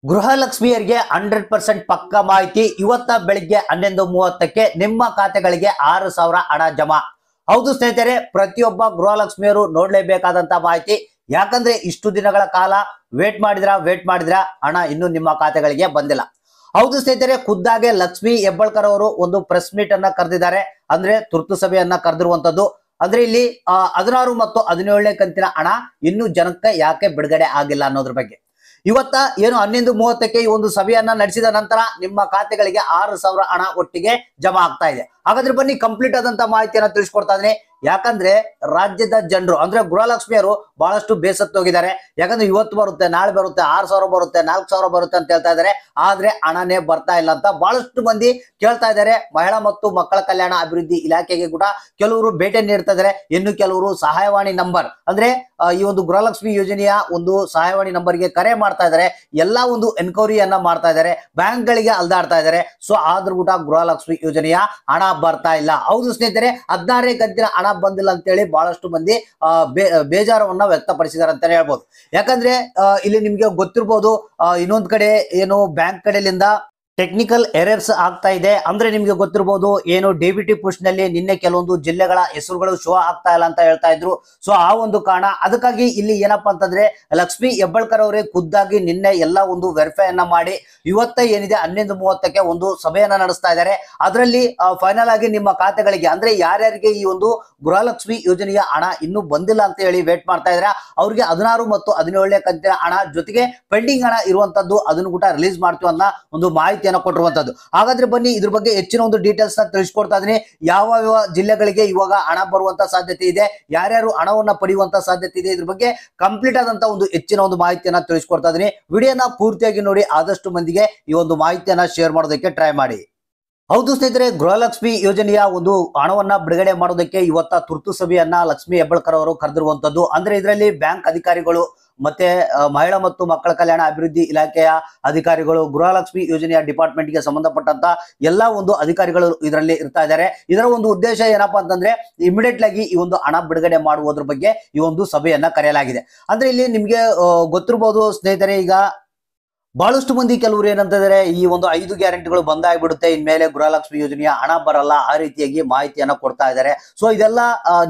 ಗೃಹಲಕ್ಷ್ಮಿಯರಿಗೆ 100% ಪಕ್ಕ ಮಾಹಿತಿ ಇವತ್ತ ಬೆಳಿಗ್ಗೆ 11:30ಕ್ಕೆ ನಿಮ್ಮ ಖಾತೆಗಳಿಗೆ 6,000 ಹಣ ಜಮಾ. ಹೌದು ಸ್ನೇಹಿತರೆ, ಪ್ರತಿಯೊಬ್ಬ ಗೃಹಲಕ್ಷ್ಮಿಯರು ನೋಡ್ಲೇಬೇಕಾದಂತ ಮಾಹಿತಿ. ಯಾಕಂದ್ರೆ ಇಷ್ಟು ದಿನಗಳ ಕಾಲ ವೇಟ್ ಮಾಡಿದ್ರ ಹಣ ಇನ್ನು ನಿಮ್ಮ ಖಾತೆಗಳಿಗೆ ಬಂದಿಲ್ಲ. ಹೌದು ಸ್ನೇಹಿತರೆ, ಖುದ್ದಾಗೆ ಲಕ್ಷ್ಮಿ ಹೆಬ್ಬಾಳ್ಕರ್ ಅವರು ಒಂದು ಪ್ರೆಸ್ ಮೀಟ್ ಅನ್ನ ಕರೆದಿದ್ದಾರೆ. ಅಂದ್ರೆ ತುರ್ತು ಸಭೆಯನ್ನ ಕರೆದಿರುವಂತದ್ದು. ಅಂದ್ರೆ ಇಲ್ಲಿ 16 ಮತ್ತು 17ನೇ ಕಂತಿನ ಹಣ ಇನ್ನು ಜನಕ್ಕೆ ಯಾಕೆ ಬಿಡುಗಡೆ ಆಗಿಲ್ಲ ಅನ್ನೋದ್ರ ಬಗ್ಗೆ ಇವತ್ತ ಏನು 11:30ಕ್ಕೆ ಈ ಒಂದು ಸಭೆಯನ್ನ ನಡೆಸಿದ ನಂತರ ನಿಮ್ಮ ಖಾತೆಗಳಿಗೆ 6,000 ಹಣ ಒಟ್ಟಿಗೆ ಜಮಾ ಆಗ್ತಾ ಇದೆ. ಹಾಗಾದ್ರೆ ಬನ್ನಿ ಕಂಪ್ಲೀಟ್ ಆದಂತ ಮಾಹಿತಿಯನ್ನ ತಿಳಿಸ್ಕೊಡ್ತಾ ಇದೀನಿ. ಯಾಕಂದ್ರೆ ರಾಜ್ಯದ ಜನರು ಅಂದ್ರೆ ಗೃಹಲಕ್ಷ್ಮಿಯರು ಬಹಳಷ್ಟು ಬೇಸತ್ತೋಗಿದ್ದಾರೆ. ಯಾಕಂದ್ರೆ ಇವತ್ತು ಬರುತ್ತೆ, ನಾಳೆ ಬರುತ್ತೆ, 6,000 ಬರುತ್ತೆ, 4,000 ಬರುತ್ತೆ ಅಂತ ಹೇಳ್ತಾ ಇದ್ದಾರೆ. ಆದ್ರೆ ಹಣನೇ ಬರ್ತಾ ಇಲ್ಲ ಅಂತ ಬಹಳಷ್ಟು ಮಂದಿ ಕೇಳ್ತಾ ಇದ್ದಾರೆ. ಮಹಿಳಾ ಮತ್ತು ಮಕ್ಕಳ ಕಲ್ಯಾಣ ಅಭಿವೃದ್ಧಿ ಇಲಾಖೆಗೆ ಕೂಡ ಕೆಲವರು ಭೇಟಿ ನೀಡ್ತಾ ಇದ್ದಾರೆ. ಇನ್ನು ಕೆಲವರು ಸಹಾಯವಾಣಿ ನಂಬರ್ ಅಂದ್ರೆ ಈ ಒಂದು ಗೃಹಲಕ್ಷ್ಮಿ ಯೋಜನೆಯ ಒಂದು ಸಹಾಯವಾಣಿ ನಂಬರ್ಗೆ ಕರೆ ಮಾಡ್ತಾ ಇದ್ದಾರೆ. ಎಲ್ಲಾ ಒಂದು ಎನ್ಕ್ವೈರಿಯನ್ನ ಮಾಡ್ತಾ ಇದ್ದಾರೆ, ಬ್ಯಾಂಕ್ ಗಳಿಗೆ ಅಲ್ದಾಡ್ತಾ ಇದ್ದಾರೆ. ಸೊ ಆದ್ರೂ ಕೂಡ ಗೃಹಲಕ್ಷ್ಮಿ ಯೋಜನೆಯ ಹಣ ಬರ್ತಾ ಇಲ್ಲ. ಹೌದು ಸ್ನೇಹಿತರೆ, 16ನೇ ಕಂತಿನ ಹಣ ಬಂದಿಲ್ಲ ಅಂತ ಹೇಳಿ ಬಹಳಷ್ಟು ಮಂದಿ ಬೇಜಾರವನ್ನ ವ್ಯಕ್ತಪಡಿಸಿದ್ದಾರೆ ಅಂತಾನೆ ಹೇಳ್ಬೋದು. ಯಾಕಂದ್ರೆ ಇಲ್ಲಿ ನಿಮ್ಗೆ ಗೊತ್ತಿರ್ಬೋದು, ಇನ್ನೊಂದ್ ಕಡೆ ಏನು ಬ್ಯಾಂಕ್ ಕಡೆಯಿಂದ ಟೆಕ್ನಿಕಲ್ ಎರರ್ಸ್ ಆಗ್ತಾ ಇದೆ. ಅಂದ್ರೆ ನಿಮ್ಗೆ ಗೊತ್ತಿರಬಹುದು, ಏನು ಡಿಬಿಟಿ ಪುಷ್ ನಲ್ಲಿ ನಿನ್ನೆ ಕೆಲವೊಂದು ಜಿಲ್ಲೆಗಳ ಹೆಸರುಗಳು ಶೋ ಆಗ್ತಾ ಇಲ್ಲ ಅಂತ ಹೇಳ್ತಾ ಇದ್ರು. ಸೊ ಆ ಒಂದು ಕಾರಣ, ಅದಕ್ಕಾಗಿ ಇಲ್ಲಿ ಏನಪ್ಪಾ ಅಂತಂದ್ರೆ ಲಕ್ಷ್ಮಿ ಹೆಬ್ಬಾಳ್ಕರ್ ಅವರೇ ಖುದ್ದಾಗಿ ನಿನ್ನೆ ಎಲ್ಲ ಒಂದು ವೆರಿಫೈ ಅನ್ನ ಮಾಡಿ ಇವತ್ತ ಏನಿದೆ 11:30ಕ್ಕೆ ಒಂದು ಸಭೆಯನ್ನ ನಡೆಸ್ತಾ ಇದ್ದಾರೆ. ಅದರಲ್ಲಿ ಫೈನಲ್ ಆಗಿ ನಿಮ್ಮ ಖಾತೆಗಳಿಗೆ ಅಂದ್ರೆ ಯಾರ್ಯಾರಿಗೆ ಈ ಒಂದು ಗೃಹಲಕ್ಷ್ಮಿ ಯೋಜನೆಯ ಹಣ ಇನ್ನೂ ಬಂದಿಲ್ಲ ಅಂತ ಹೇಳಿ ವೇಟ್ ಮಾಡ್ತಾ ಇದ್ದಾರೆ, ಅವ್ರಿಗೆ 16 ಮತ್ತು 17ನೇ ಕಂತಿನ ಹಣ ಜೊತೆಗೆ ಪೆಂಡಿಂಗ್ ಹಣ ಇರುವಂತದ್ದು ಅದನ್ನು ಕೂಡ ರಿಲೀಸ್ ಮಾಡ್ತೀವಿ ಅನ್ನೋ ಒಂದು ಮಾಹಿತಿ ಕೊಟ್ಟಿರುವಂತದ್ದು. ಹಾಗಾದ್ರೆ ಬನ್ನಿ ಇದ್ರ ಬಗ್ಗೆ ಹೆಚ್ಚಿನ ಒಂದು ಡೀಟೇಲ್ಸ್ ನ ತಿಳಿಸ್ಕೊಡ್ತಾ ಇದೀನಿ. ಯಾವ ಜಿಲ್ಲೆಗಳಿಗೆ ಇವಾಗ ಹಣ ಬರುವಂತ ಸಾಧ್ಯತೆ ಇದೆ, ಯಾರ್ಯಾರು ಹಣವನ್ನ ಪಡೆಯುವಂತ ಸಾಧ್ಯತೆ ಇದೆ, ಇದ್ರ ಬಗ್ಗೆ ಕಂಪ್ಲೀಟ್ ಆದಂತ ಒಂದು ಹೆಚ್ಚಿನ ಒಂದು ಮಾಹಿತಿಯನ್ನ ತಿಳಿಸ್ಕೊಡ್ತಾ ಇದೀನಿ. ವಿಡಿಯೋನ ಪೂರ್ತಿಯಾಗಿ ನೋಡಿ, ಆದಷ್ಟು ಮಂದಿಗೆ ಈ ಒಂದು ಮಾಹಿತಿಯನ್ನ ಶೇರ್ ಮಾಡೋದಕ್ಕೆ ಟ್ರೈ ಮಾಡಿ. ಹೌದು ಸ್ನೇಹಿತರೆ, ಗೃಹಲಕ್ಷ್ಮಿ ಯೋಜನೆಯ ಒಂದು ಹಣವನ್ನ ಬಿಡುಗಡೆ ಮಾಡೋದಕ್ಕೆ ಇವತ್ತ ತುರ್ತು ಸಭೆಯನ್ನ ಲಕ್ಷ್ಮಿ ಹೆಬ್ಬಾಳ್ಕರ್ ಅವರು ಕರೆದಿರುವಂತದ್ದು. ಅಂದ್ರೆ ಇದರಲ್ಲಿ ಬ್ಯಾಂಕ್ ಅಧಿಕಾರಿಗಳು ಮತ್ತೆ ಮಹಿಳಾ ಮತ್ತು ಮಕ್ಕಳ ಕಲ್ಯಾಣ ಅಭಿವೃದ್ಧಿ ಇಲಾಖೆಯ ಅಧಿಕಾರಿಗಳು, ಗೃಹಲಕ್ಷ್ಮಿ ಯೋಜನೆಯ ಡಿಪಾರ್ಟ್ಮೆಂಟ್ ಗೆ ಸಂಬಂಧಪಟ್ಟಂತ ಎಲ್ಲಾ ಒಂದು ಅಧಿಕಾರಿಗಳು ಇದರಲ್ಲಿ ಇರ್ತಾ ಇದ್ದಾರೆ. ಇದರ ಒಂದು ಉದ್ದೇಶ ಏನಪ್ಪಾ ಅಂತಂದ್ರೆ ಇಮಿಡಿಯೇಟ್ ಆಗಿ ಈ ಒಂದು ಹಣ ಬಿಡುಗಡೆ ಮಾಡುವುದ್ರ ಬಗ್ಗೆ ಈ ಒಂದು ಸಭೆಯನ್ನ ಕರೆಯಲಾಗಿದೆ. ಅಂದ್ರೆ ಇಲ್ಲಿ ನಿಮ್ಗೆ ಗೊತ್ತಿರಬಹುದು ಸ್ನೇಹಿತರೆ, ಈಗ ಬಹಳಷ್ಟು ಮಂದಿ ಕೆಲವರು ಏನಂತಿದ್ದಾರೆ, ಈ ಒಂದು 5 ಗ್ಯಾರಂಟಿಗಳು ಬಂದಾಗ್ಬಿಡುತ್ತೆ, ಇನ್ಮೇಲೆ ಗೃಹಲಕ್ಷ್ಮಿ ಯೋಜನೆಯ ಹಣ ಬರಲ್ಲ, ಆ ರೀತಿಯಾಗಿ ಮಾಹಿತಿಯನ್ನ ಕೊಡ್ತಾ ಇದ್ದಾರೆ. ಸೊ ಇದೆಲ್ಲ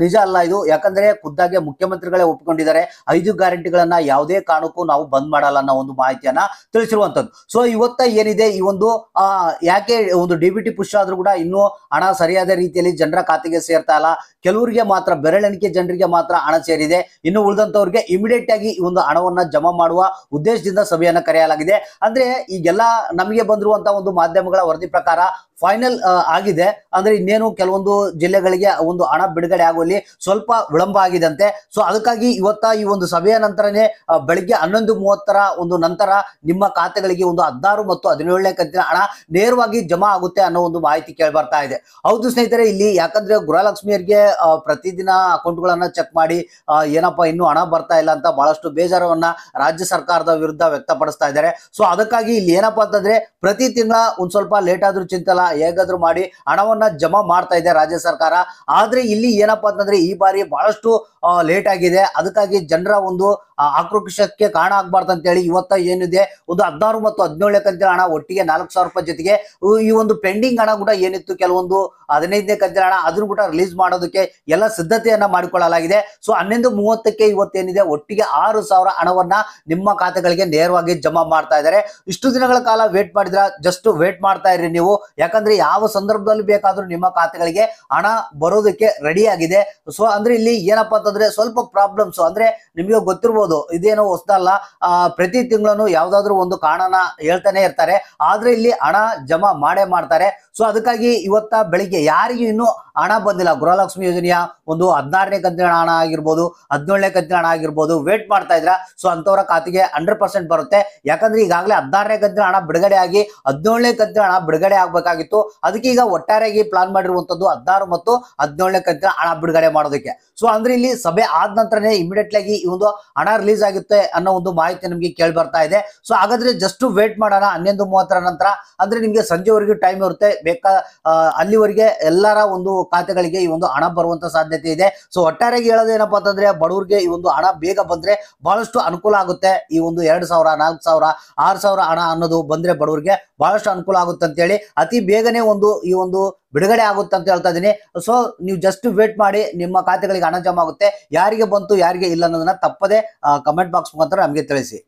ನಿಜ ಅಲ್ಲ ಇದು. ಯಾಕಂದ್ರೆ ಖುದ್ದಾಗೆ ಮುಖ್ಯಮಂತ್ರಿಗಳೇ ಒಪ್ಪಿಕೊಂಡಿದ್ದಾರೆ 5 ಗ್ಯಾರಂಟಿಗಳನ್ನ ಯಾವುದೇ ಕಾರಣಕ್ಕೂ ನಾವು ಬಂದ್ ಮಾಡಲ್ಲ ಅನ್ನೋ ಒಂದು ಮಾಹಿತಿಯನ್ನ ತಿಳಿಸಿರುವಂತದ್ದು. ಸೊ ಇವತ್ತ ಏನಿದೆ ಈ ಒಂದು ಯಾಕೆ ಒಂದು ಡಿಬಿಟಿ ಪುಷ್ ಆದ್ರೂ ಕೂಡ ಇನ್ನೂ ಹಣ ಸರಿಯಾದ ರೀತಿಯಲ್ಲಿ ಜನರ ಖಾತೆಗೆ ಸೇರ್ತಾ ಇಲ್ಲ. ಕೆಲವರಿಗೆ ಮಾತ್ರ, ಬೆರಳೆಣಿಕೆ ಜನರಿಗೆ ಮಾತ್ರ ಹಣ ಸೇರಿದೆ. ಇನ್ನು ಉಳಿದಂತವ್ರಿಗೆ ಇಮಿಡಿಯೇಟ್ ಆಗಿ ಈ ಒಂದು ಹಣವನ್ನ ಜಮಾ ಮಾಡುವ ಉದ್ದೇಶದಿಂದ ಸಭೆಯನ್ನ ಕರೆಯಲಾಗಿದೆ. ಅಂದ್ರೆ ಈಗೆಲ್ಲ ನಮಗೆ ಬಂದಿರುವಂತಹ ಒಂದು ಮಾಧ್ಯಮಗಳ ವರದಿ ಪ್ರಕಾರ ಫೈನಲ್ ಆಗಿದೆ. ಅಂದ್ರೆ ಇನ್ನೇನು ಕೆಲವೊಂದು ಜಿಲ್ಲೆಗಳಿಗೆ ಒಂದು ಹಣ ಬಿಡುಗಡೆ ಆಗುವಲ್ಲಿ ಸ್ವಲ್ಪ ವಿಳಂಬ ಆಗಿದಂತೆ. ಸೊ ಅದಕ್ಕಾಗಿ ಇವತ್ತ ಈ ಒಂದು ಸಭೆಯ ನಂತರನೇ ಬೆಳಿಗ್ಗೆ 11:30 ಒಂದು ನಂತರ ನಿಮ್ಮ ಖಾತೆಗಳಿಗೆ ಒಂದು 16 ಮತ್ತು 17ನೇ ಕಂತಿನ ಹಣ ನೇರವಾಗಿ ಜಮಾ ಆಗುತ್ತೆ ಅನ್ನೋ ಒಂದು ಮಾಹಿತಿ ಕೇಳಿ ಬರ್ತಾ ಇದೆ. ಹೌದು ಸ್ನೇಹಿತರೆ, ಇಲ್ಲಿ ಯಾಕಂದ್ರೆ ಗೃಹಲಕ್ಷ್ಮಿಯರಿಗೆ ಪ್ರತಿದಿನ ಅಕೌಂಟ್ಗಳನ್ನ ಚೆಕ್ ಮಾಡಿ ಏನಪ್ಪಾ ಇನ್ನೂ ಹಣ ಬರ್ತಾ ಇಲ್ಲ ಅಂತ ಬಹಳಷ್ಟು ಬೇಜಾರವನ್ನ ರಾಜ್ಯ ಸರ್ಕಾರದ ವಿರುದ್ಧ ವ್ಯಕ್ತಪಡಿಸ್ತಾ ಇದ್ದಾರೆ. ಸೊ ಅದಕ್ಕಾಗಿ ಇಲ್ಲಿ ಏನಪ್ಪಾ ಅಂತಂದ್ರೆ ಪ್ರತಿ ತಿಂಗಳ ಒಂದ್ ಸ್ವಲ್ಪ ಲೇಟ್ ಆದ್ರೂ ಚಿಂತಲ್ಲ, ಹೇಗಾದ್ರೂ ಮಾಡಿ ಹಣವನ್ನ ಜಮಾ ಮಾಡ್ತಾ ಇದೆ ರಾಜ್ಯ ಸರ್ಕಾರ. ಆದ್ರೆ ಇಲ್ಲಿ ಏನಪ್ಪಾ ಅಂತಂದ್ರೆ ಈ ಬಾರಿ ಬಹಳಷ್ಟು ಲೇಟ್ ಆಗಿದೆ. ಅದಕ್ಕಾಗಿ ಜನರ ಒಂದು ಆಕ್ರೋಶಕ್ಕೆ ಕಾರಣ ಆಗ್ಬಾರ್ದು ಅಂತ ಹೇಳಿ ಇವತ್ತ ಏನಿದೆ ಒಂದು 16 ಮತ್ತು 17ನೇ ಕಂತಿನ ಹಣ ಒಟ್ಟಿಗೆ 4,000 ರೂಪಾಯಿ ಜೊತೆಗೆ ಈ ಒಂದು ಪೆಂಡಿಂಗ್ ಹಣ ಕೂಡ ಏನಿತ್ತು ಕೆಲವೊಂದು 15ನೇ ಕಂತಿನ ಹಣ ಅದನ್ನು ಕೂಡ ರಿಲೀಸ್ ಮಾಡೋದಕ್ಕೆ ಎಲ್ಲ ಸಿದ್ಧತೆಯನ್ನ ಮಾಡಿಕೊಳ್ಳಲಾಗಿದೆ. ಸೊ 11:30ಕ್ಕೆ ಇವತ್ತೇನಿದೆ ಒಟ್ಟಿಗೆ 6,000 ಹಣವನ್ನ ನಿಮ್ಮ ಖಾತೆಗಳಿಗೆ ನೇರವಾಗಿ ಜಮಾ ಮಾಡ್ತಾ ಇದ್ದಾರೆ. ಇಷ್ಟು ದಿನಗಳ ಕಾಲ ವೇಟ್ ಮಾಡಿದ್ರ ಜಸ್ಟ್ ವೇಟ್ ಮಾಡ್ತಾ ಇರಿ ನೀವು. ಯಾಕಂದ್ರೆ ಯಾವ ಸಂದರ್ಭದಲ್ಲಿ ಬೇಕಾದ್ರೂ ನಿಮ್ಮ ಖಾತೆಗಳಿಗೆ ಹಣ ಬರೋದಕ್ಕೆ ರೆಡಿ ಆಗಿದೆ. ಸೊ ಅಂದ್ರೆ ಇಲ್ಲಿ ಏನಪ್ಪಾ ಅಂತಂದ್ರೆ ಸ್ವಲ್ಪ ಪ್ರಾಬ್ಲಮ್ಸ್, ಅಂದ್ರೆ ನಿಮಗೆ ಗೊತ್ತಿರ್ಬೋದು, ಇದೇನೋ ಹೊಸದಲ್ಲ, ಪ್ರತಿ ತಿಂಗಳನ್ನು ಯಾವ್ದಾದ್ರು ಒಂದು ಕಾರಣನ ಹೇಳ್ತಾನೆ ಇರ್ತಾರೆ. ಆದ್ರೆ ಇಲ್ಲಿ ಹಣ ಜಮಾ ಮಾಡೇ ಮಾಡ್ತಾರೆ. ಸೊ ಅದಕ್ಕಾಗಿ ಇವತ್ತ ಬೆಳಿಗ್ಗೆ ಯಾರಿಗೂ ಇನ್ನೂ ಹಣ ಬಂದಿಲ್ಲ ಗೃಹಲಕ್ಷ್ಮಿ ಯೋಜನೆಯ ಒಂದು 16ನೇ ಕಂತಿನ ಹಣ ಆಗಿರ್ಬೋದು, 17ನೇ ಕಂತಿನ ಹಣ ಆಗಿರ್ಬೋದು, ವೇಟ್ ಮಾಡ್ತಾ ಇದ್ರ. ಸೊ ಅಂತವರ ಖಾತೆಗೆ 100% ಬರುತ್ತೆ. ಯಾಕಂದ್ರೆ ಈಗಾಗಲೇ 16ನೇ ಕಂತಿನ ಹಣ ಬಿಡುಗಡೆ ಆಗಿ 17ನೇ ಕಂತಿನ ಹಣ ಬಿಡುಗಡೆ ಆಗ್ಬೇಕಾಗಿತ್ತು. ಅದಕ್ಕೆ ಈಗ ಒಟ್ಟಾರೆಯಾಗಿ ಪ್ಲಾನ್ ಮಾಡಿರುವಂತದ್ದು 16 ಮತ್ತು 17ನೇ ಕಂತಿನ ಹಣ ಬಿಡುಗಡೆ ಮಾಡೋದಕ್ಕೆ. ಸೊ ಅಂದ್ರೆ ಇಲ್ಲಿ ಸಭೆ ಆದ ನಂತರನೇ ಇಮಿಡಿಯೇಟ್ ಆಗಿ ಈ ಒಂದು ಹಣ ರಿಲೀಸ್ ಆಗುತ್ತೆ ಅನ್ನೋ ಒಂದು ಮಾಹಿತಿ ನಮಗೆ ಕೇಳಿ ಬರ್ತಾ ಇದೆ. ಸೊ ಹಾಗಾದ್ರೆ ಜಸ್ಟ್ ವೇಟ್ ಮಾಡೋಣ 11:30 ನಂತರ, ಅಂದ್ರೆ ನಿಮ್ಗೆ ಸಂಜೆವರೆಗೂ ಟೈಮ್ ಇರುತ್ತೆ. ಅಲ್ಲಿವರೆಗೆ ಎಲ್ಲರ ಒಂದು ಖಾತೆಗಳಿಗೆ ಈ ಒಂದು ಹಣ ಬರುವಂತ ಸಾಧ್ಯತೆ ಇದೆ. ಸೊ ಒಟ್ಟಾರೆಯಾಗಿ ಹೇಳೋದೇನಪ್ಪಾ ಅಂತಂದ್ರೆ, ಬಡವರಿಗೆ ಈ ಒಂದು ಹಣ ಬೇಗ ಬಂದ್ರೆ ಬಹಳಷ್ಟು ಅನುಕೂಲ ಆಗುತ್ತೆ. ಈ ಒಂದು 2,000, 4,000, 6,000 ಹಣ ಅನ್ನೋದು ಬಂದ್ರೆ ಬಡವರಿಗೆ ಬಹಳಷ್ಟು ಅನುಕೂಲ ಆಗುತ್ತೆ ಅಂತ ಹೇಳಿ, ಅತಿ ಬೇಗನೆ ಈ ಒಂದು ಬಿಡುಗಡೆ ಆಗುತ್ತೆ ಅಂತ ಹೇಳ್ತಾ ಇದೀನಿ. ಸೊ ನೀವು ಜಸ್ಟ್ ವೇಟ್ ಮಾಡಿ, ನಿಮ್ಮ ಖಾತೆಗಳಿಗೆ ಹಣ ಜಮಾ ಆಗುತ್ತೆ. ಯಾರಿಗೆ ಬಂತು ಯಾರಿಗೆ ಇಲ್ಲ ಅನ್ನೋದನ್ನ ತಪ್ಪದೆ ಕಮೆಂಟ್ ಬಾಕ್ಸ್ ಮುಖಾಂತರ ನಮಗೆ ತಿಳಿಸಿ.